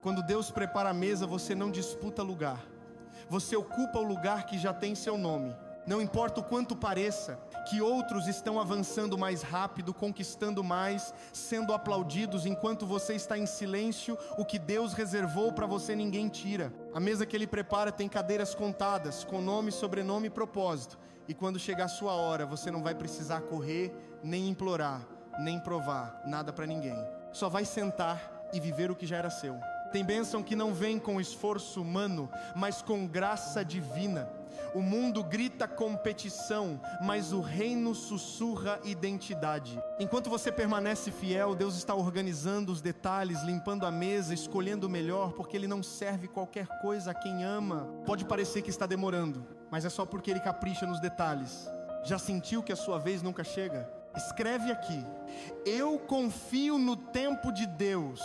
Quando Deus prepara a mesa, você não disputa lugar. Você ocupa o lugar que já tem seu nome. Não importa o quanto pareça que outros estão avançando mais rápido, conquistando mais, sendo aplaudidos, enquanto você está em silêncio, o que Deus reservou para você ninguém tira. A mesa que Ele prepara tem cadeiras contadas, com nome, sobrenome e propósito. E quando chegar a sua hora, você não vai precisar correr, nem implorar, nem provar nada para ninguém. Só vai sentar e viver o que já era seu. Tem bênção que não vem com esforço humano, mas com graça divina. O mundo grita competição, mas o reino sussurra identidade. Enquanto você permanece fiel, Deus está organizando os detalhes, limpando a mesa, escolhendo o melhor, porque Ele não serve qualquer coisa a quem ama. Pode parecer que está demorando, mas é só porque Ele capricha nos detalhes. Já sentiu que a sua vez nunca chega? Escreve aqui: eu confio no tempo de Deus.